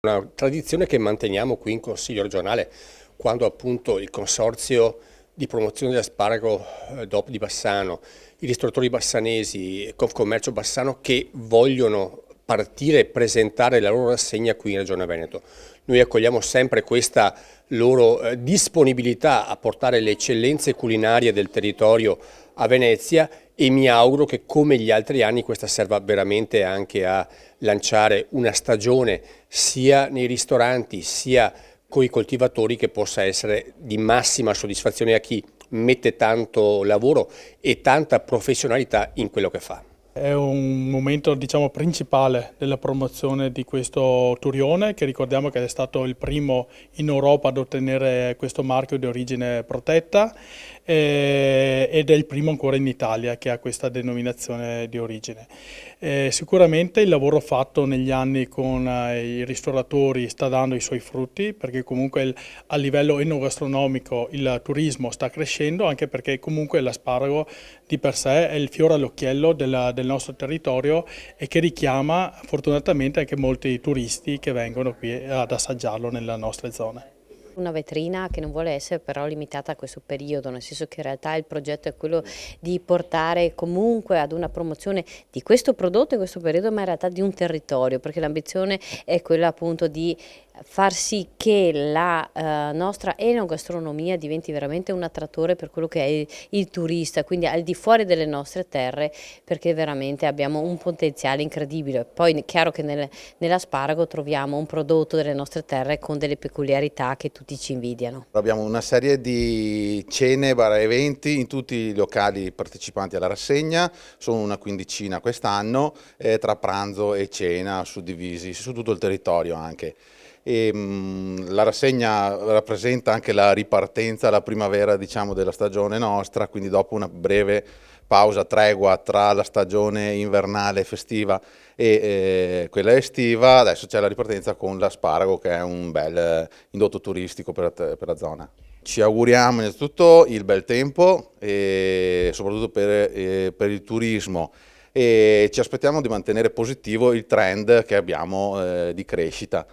Una tradizione che manteniamo qui in Consiglio regionale quando appunto il consorzio di promozione dell'asparago DOP di Bassano, i ristoratori bassanesi e Confcommercio Bassano che vogliono partire e presentare la loro rassegna qui in Regione Veneto. Noi accogliamo sempre questa loro disponibilità a portare le eccellenze culinarie del territorio a Venezia e mi auguro che come gli altri anni questa serva veramente anche a lanciare una stagione sia nei ristoranti sia con i coltivatori che possa essere di massima soddisfazione a chi mette tanto lavoro e tanta professionalità in quello che fa. È un momento, diciamo, principale della promozione di questo turione, che ricordiamo che è stato il primo in Europa ad ottenere questo marchio di origine protetta ed è il primo ancora in Italia che ha questa denominazione di origine. Sicuramente il lavoro fatto negli anni con i ristoratori sta dando i suoi frutti, perché comunque a livello enogastronomico il turismo sta crescendo, anche perché comunque l'asparago di per sé è il fiore all'occhiello del nostro territorio e che richiama fortunatamente anche molti turisti che vengono qui ad assaggiarlo nelle nostre zone. Una vetrina che non vuole essere però limitata a questo periodo, nel senso che in realtà il progetto è quello di portare comunque ad una promozione di questo prodotto in questo periodo, ma in realtà di un territorio, perché l'ambizione è quella appunto di far sì che la nostra enogastronomia diventi veramente un attrattore per quello che è il turista, quindi al di fuori delle nostre terre, perché veramente abbiamo un potenziale incredibile. Poi è chiaro che nell'asparago troviamo un prodotto delle nostre terre con delle peculiarità che tutti ci invidiano. Abbiamo una serie di cene, bar eventi in tutti i locali partecipanti alla rassegna, sono una quindicina quest'anno, tra pranzo e cena suddivisi su tutto il territorio anche. La rassegna rappresenta anche la ripartenza, la primavera diciamo della stagione nostra, quindi dopo una breve pausa, tregua tra la stagione invernale festiva e quella estiva, adesso c'è la ripartenza con l'asparago che è un bel indotto turistico per la zona. Ci auguriamo innanzitutto il bel tempo e soprattutto per il turismo e ci aspettiamo di mantenere positivo il trend che abbiamo di crescita.